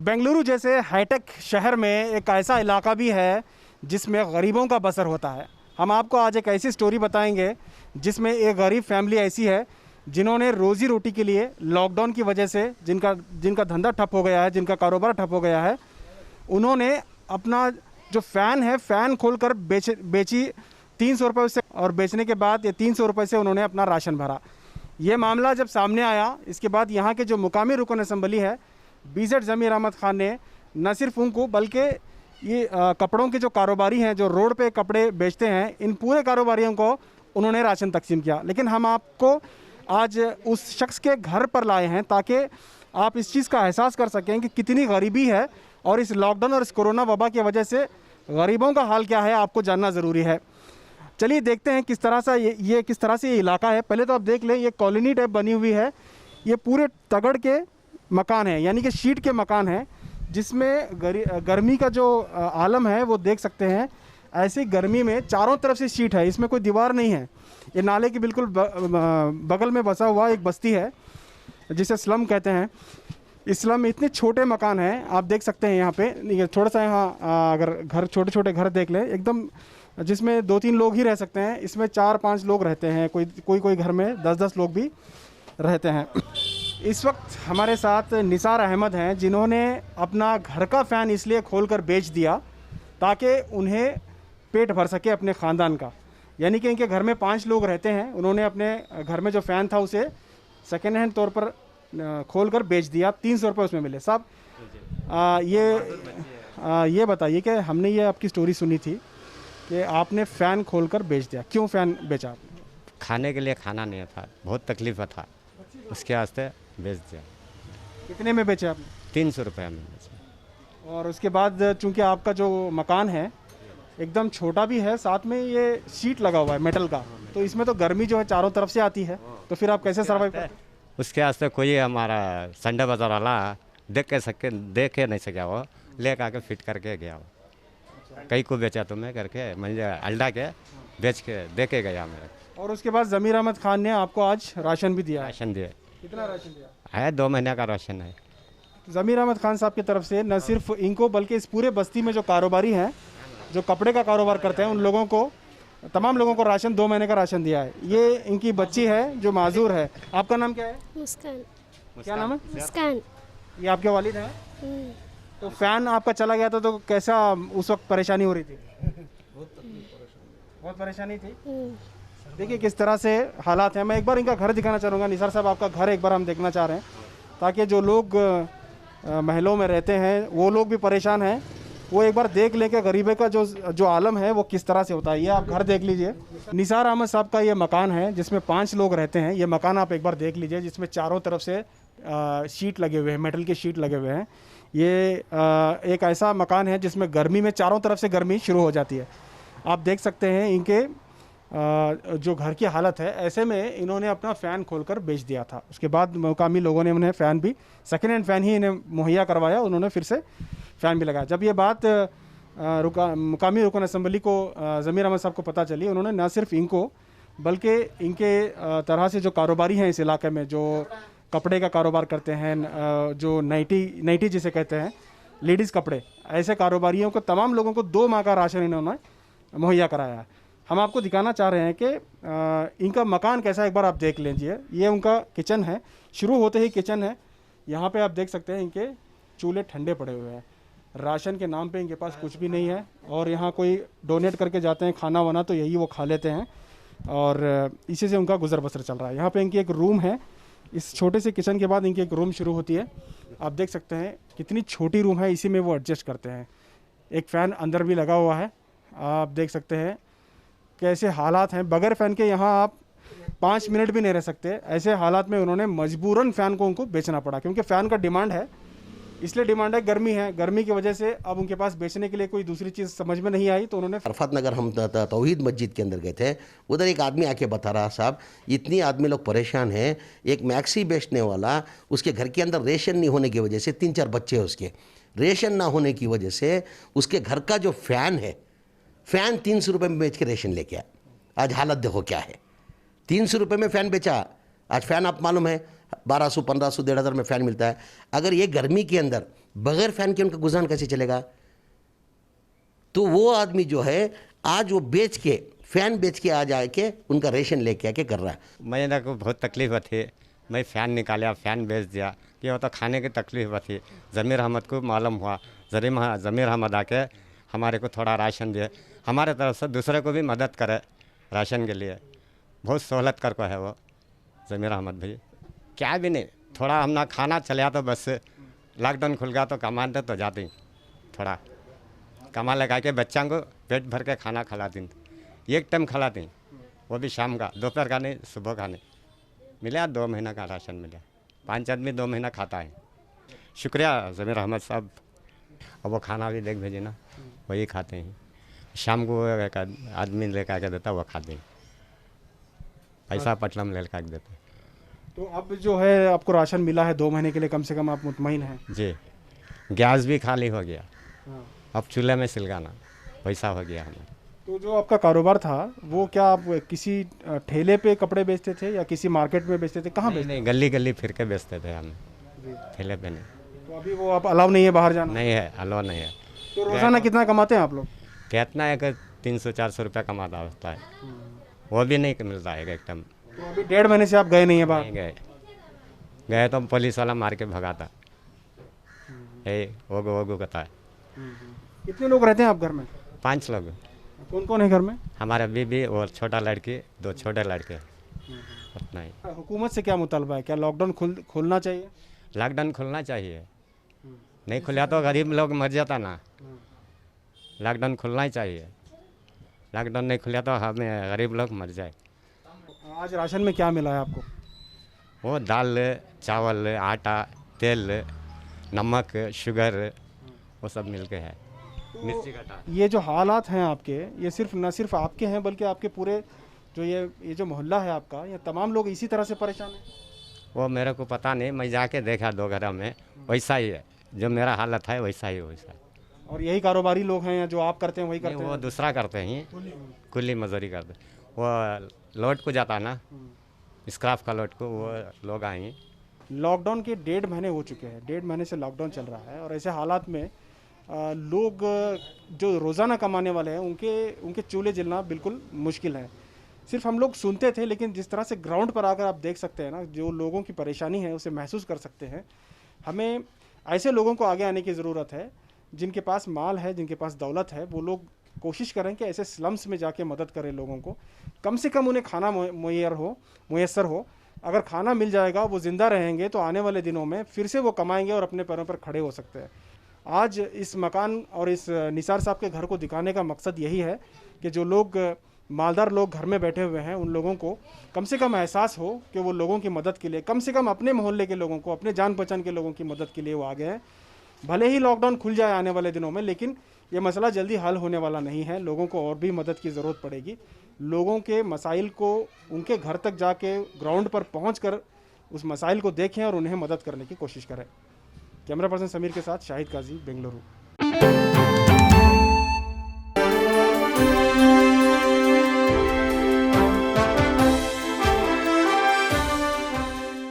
बेंगलुरु जैसे हाईटेक शहर में एक ऐसा इलाका भी है जिसमें गरीबों का बसर होता है। हम आपको आज एक ऐसी स्टोरी बताएंगे जिसमें एक गरीब फैमिली ऐसी है जिन्होंने रोज़ी रोटी के लिए लॉकडाउन की वजह से जिनका धंधा ठप हो गया है, जिनका कारोबार ठप हो गया है, उन्होंने अपना जो फ़ैन है फ़ैन खोलकर बेची 300 रुपये से, और बेचने के बाद ये 300 रुपये से उन्होंने अपना राशन भरा। ये मामला जब सामने आया, इसके बाद यहाँ के जो मुकामी रुकन असम्बली है बीजेड ज़मीर अहमद खान ने न सिर्फ उनको बल्कि ये कपड़ों के जो कारोबारी हैं, जो रोड पे कपड़े बेचते हैं, इन पूरे कारोबारियों को उन्होंने राशन तकसीम किया। लेकिन हम आपको आज उस शख्स के घर पर लाए हैं ताकि आप इस चीज़ का एहसास कर सकें कि कितनी गरीबी है, और इस लॉकडाउन और इस कोरोना वबा की वजह से गरीबों का हाल क्या है आपको जानना ज़रूरी है। चलिए देखते हैं किस तरह से ये किस तरह से ये इलाका है। पहले तो आप देख लें, ये कॉलोनी टाइप बनी हुई है। ये पूरे तगड़ के मकान है, यानी कि शीट के मकान है, जिसमें गर्मी का जो आलम है वो देख सकते हैं। ऐसी गर्मी में चारों तरफ से शीट है, इसमें कोई दीवार नहीं है। ये नाले की बिल्कुल बगल में बसा हुआ एक बस्ती है जिसे स्लम कहते हैं। इस स्लम में इतने छोटे मकान हैं, आप देख सकते हैं यहाँ पे थोड़ा सा, यहाँ अगर घर छोटे छोटे घर देख लें एकदम, जिसमें 2-3 लोग ही रह सकते हैं, इसमें 4-5 लोग रहते हैं, कोई घर में 10-10 लोग भी रहते हैं। इस वक्त हमारे साथ निसार अहमद हैं जिन्होंने अपना घर का फ़ैन इसलिए खोलकर बेच दिया ताकि उन्हें पेट भर सके अपने ख़ानदान का। यानी कि इनके घर में 5 लोग रहते हैं, उन्होंने अपने घर में जो फ़ैन था उसे सेकेंड हैंड तौर पर खोलकर बेच दिया। 300 रुपये उसमें मिले। साहब ये बताइए कि हमने ये आपकी स्टोरी सुनी थी कि आपने फ़ैन खोलकर बेच दिया, क्यों फ़ैन बेचा आपने? खाने के लिए खाना नहीं था, बहुत तकलीफ था, उसके वास्ते बेच दिया। कितने में बेचे आपने? 300 रुपये में बेचा। और उसके बाद चूंकि आपका जो मकान है एकदम छोटा भी है, साथ में ये शीट लगा हुआ है मेटल का, तो इसमें तो गर्मी जो है चारों तरफ से आती है, तो फिर आप कैसे सर्वाइव करते? उसके वास्ते कोई हमारा संडे बाजार वाला देख के नहीं सका, वो ले आके फिट करके गया। वो कई को बेचा तो मैं करके मुझे अल्डा के बेच के दे के गया मेरे। और उसके बाद ज़मीर अहमद खान ने आपको आज राशन भी दिया? राशन दिए। कितना राशन दिया है? 2 महीने का राशन है। ज़मीर अहमद खान साहब की तरफ से न सिर्फ इनको बल्कि इस पूरे बस्ती में जो कारोबारी हैं, जो कपड़े का कारोबार करते हैं, उन लोगों को, तमाम लोगों को राशन 2 महीने का राशन दिया है। ये इनकी बच्ची है जो माजूर है। आपका नाम क्या है? मुस्कान। क्या नाम है? मुस्कान। ये आपके वालिद हैं? तो फ़ैन आपका चला गया था तो कैसा उस वक्त परेशानी हो रही थी? बहुत परेशानी थी। देखिए किस तरह से हालात हैं। मैं एक बार इनका घर दिखाना चाहूँगा। निसार साहब, आपका घर एक बार हम देखना चाह रहे हैं ताकि जो लोग महलों में रहते हैं वो लोग भी परेशान हैं, वो एक बार देख लें कि गरीबे का जो आलम है वो किस तरह से होता है। ये आप घर देख लीजिए। निसार अहमद साहब का ये मकान है जिसमें 5 लोग रहते हैं। ये मकान आप एक बार देख लीजिए, जिसमें चारों तरफ से शीट लगे हुए हैं, मेटल के शीट लगे हुए हैं। ये एक ऐसा मकान है जिसमें गर्मी में चारों तरफ से गर्मी शुरू हो जाती है। आप देख सकते हैं इनके जो घर की हालत है। ऐसे में इन्होंने अपना फ़ैन खोलकर बेच दिया था। उसके बाद मुकामी लोगों ने उन्हें फ़ैन भी, सेकेंड हैंड फ़ैन ही इन्हें मुहैया करवाया, उन्होंने फिर से फ़ैन भी लगाया। जब ये बात मुकामी रुकन असम्बली को, ज़मीर अहमद साहब को पता चली, उन्होंने न सिर्फ इनको बल्कि इनके तरह से जो कारोबारी हैं इस इलाके में, जो कपड़े का कारोबार करते हैं, जो नाइटी जिसे कहते हैं, लेडीज़ कपड़े, ऐसे कारोबारियों को, तमाम लोगों को 2 माह का राशन इन्होंने मुहैया कराया है। हम आपको दिखाना चाह रहे हैं कि इनका मकान कैसा है, एक बार आप देख लीजिए। ये उनका किचन है, शुरू होते ही किचन है। यहाँ पे आप देख सकते हैं इनके चूल्हे ठंडे पड़े हुए हैं। राशन के नाम पे इनके पास कुछ भी नहीं है, और यहाँ कोई डोनेट करके जाते हैं खाना वाना तो यही वो खा लेते हैं, और इसी से उनका गुजर बसर चल रहा है। यहाँ पे इनकी एक रूम है, इस छोटे से किचन के बाद इनकी एक रूम शुरू होती है। आप देख सकते हैं कितनी छोटी रूम है, इसी में वो एडजस्ट करते हैं। एक फ़ैन अंदर भी लगा हुआ है। आप देख सकते हैं कैसे हालात हैं। बगैर फ़ैन के यहाँ आप 5 मिनट भी नहीं रह सकते। ऐसे हालात में उन्होंने मजबूरन फ़ैन को उनको बेचना पड़ा, क्योंकि फ़ैन का डिमांड है, इसलिए डिमांड है, गर्मी है, गर्मी की वजह से अब उनके पास बेचने के लिए कोई दूसरी चीज़ समझ में नहीं आई, तो उन्होंने अरफत नगर हम तौहीद मस्जिद के अंदर गए थे। उधर एक आदमी आके बता रहा, साहब इतनी आदमी लोग परेशान हैं, एक मैक्सी बेचने वाला, उसके घर के अंदर रेशन नहीं होने की वजह से, 3-4 बच्चे हैं उसके, रेशन ना होने की वजह से उसके घर का जो फ़ैन है, फ़ैन 300 रुपये में बेच के रेशन लेके आया। आज हालत देखो क्या है। 300 रुपये में फ़ैन बेचा। आज फ़ैन आप मालूम है 1200, 1500, 1500 में फ़ैन मिलता है। अगर ये गर्मी के अंदर बगैर फ़ैन के उनका गुजारा कैसे चलेगा? तो वो आदमी जो है आज वो बेच के, फ़ैन बेच के आ जाके उनका रेशन लेके आके कर रहा है। मैंने को बहुत तकलीफ थी, मैं फ़ैन निकाला, फ़ैन बेच दिया कि वो तो खाने की तकलीफ थी। ज़मीर अहमद को मालूम हुआ, ज़मीर अहमद आके हमारे को थोड़ा राशन दिए, हमारे तरफ से दूसरे को भी मदद करे राशन के लिए। बहुत सहूलत कर को है वो ज़मीर अहमद भाई। क्या भी नहीं, थोड़ा हम ना खाना चला तो बस लॉकडाउन खुल गया तो कमाते तो जाते ही, थोड़ा कमा लगा के बच्चों को पेट भर के खाना खिलाती, एक टाइम खिलाती, वो भी शाम का, दोपहर का नहीं, सुबह का नहीं। मिला 2 महीना का राशन मिला, 5 आदमी 2 महीना खाता है। शुक्रिया ज़मीर अहमद साहब। और वो खाना भी देख भेजे ना, वही खाते हैं। शाम को एक आदमी लेकर आके देता, वो खाते हैं, पैसा पटलम ले कर देते हैं। तो अब जो है आपको राशन मिला है 2 महीने के लिए, कम से कम आप मुतमईन हैं? जी, गैस भी खाली हो गया, हाँ। अब चूल्हे में सिलगाना वैसा हो गया हमें। तो जो आपका कारोबार था वो क्या आप किसी ठेले पे कपड़े बेचते थे या किसी मार्केट में बेचते थे, कहाँ बेचते नहीं, गली गली फिर के बेचते थे हम, थे? ठेले पे नहीं। तो अभी वो आप अलाउ नहीं है बाहर जाना? नहीं है, अलाउ नहीं है। तो रोजाना कितना कमाते हैं आप लोग? कितना एक 300-400 रुपया कमाता होता है, वो भी नहीं मिलता है एक टाइम। तो अभी 1.5 महीने से आप गए नहीं है बाहर? नहीं गए तो पुलिस वाला मार के भगाता है, वो कहता है। कितने लोग रहते हैं आप घर में? 5 लोग, कौन कौन है घर में? हमारा बीबी और छोटा लड़की, 2 छोटे लड़के, उतना ही। हुकूमत से क्या मुतालबा है, क्या लॉकडाउन खोलना चाहिए? लॉकडाउन खुलना चाहिए, नहीं खुला तो गरीब लोग मर जाता ना। लॉकडाउन खुलना ही चाहिए, लॉकडाउन नहीं खुला तो हमें गरीब लोग मर जाए। आज राशन में क्या मिला है आपको? वो दाल, चावल, आटा, तेल, नमक, शुगर, वो सब मिल के है, मिर्ची का टाट। ये जो हालात हैं आपके, ये सिर्फ न सिर्फ आपके हैं बल्कि आपके पूरे जो ये जो मोहल्ला है आपका, ये तमाम लोग इसी तरह से परेशान हैं? वो मेरे को पता नहीं, मैं जाके देखा 2 घर में, वैसा ही है, जो मेरा हालत है वैसा ही वैसा है। और यही कारोबारी लोग हैं या जो आप करते हैं वही नहीं, करते वो हैं? दूसरा करते हैं, कुल्ली मजदूरी करते, वो लोड को जाता है ना, स्क्रैप का लोड को, वो लोग आएंगे। लॉकडाउन के 1.5 महीने हो चुके हैं, 1.5 महीने से लॉकडाउन चल रहा है और ऐसे हालात में लोग जो रोज़ाना कमाने वाले हैं उनके चूल्हे जलना बिल्कुल मुश्किल है। सिर्फ हम लोग सुनते थे, लेकिन जिस तरह से ग्राउंड पर आकर आप देख सकते हैं ना, जो लोगों की परेशानी है उसे महसूस कर सकते हैं। हमें ऐसे लोगों को आगे आने की ज़रूरत है जिनके पास माल है, जिनके पास दौलत है। वो लोग कोशिश करें कि ऐसे स्लम्स में जाके मदद करें लोगों को, कम से कम उन्हें खाना मुयस्सर हो। अगर खाना मिल जाएगा, वो ज़िंदा रहेंगे, तो आने वाले दिनों में फिर से वो कमाएंगे और अपने पैरों पर खड़े हो सकते हैं। आज इस मकान और इस निसार साहब के घर को दिखाने का मकसद यही है कि जो लोग मालदार लोग घर में बैठे हुए हैं, उन लोगों को कम से कम एहसास हो कि वो लोगों की मदद के लिए, कम से कम अपने मोहल्ले के लोगों को, अपने जान पहचान के लोगों की मदद के लिए वो आगे हैं। भले ही लॉकडाउन खुल जाए आने वाले दिनों में, लेकिन ये मसला जल्दी हल होने वाला नहीं है। लोगों को और भी मदद की ज़रूरत पड़ेगी। लोगों के मसाइल को उनके घर तक जाके ग्राउंड पर पहुंचकर उस मसाइल को देखें और उन्हें मदद करने की कोशिश करें। कैमरा पर्सन समीर के साथ शाहिद काजी, बेंगलुरु।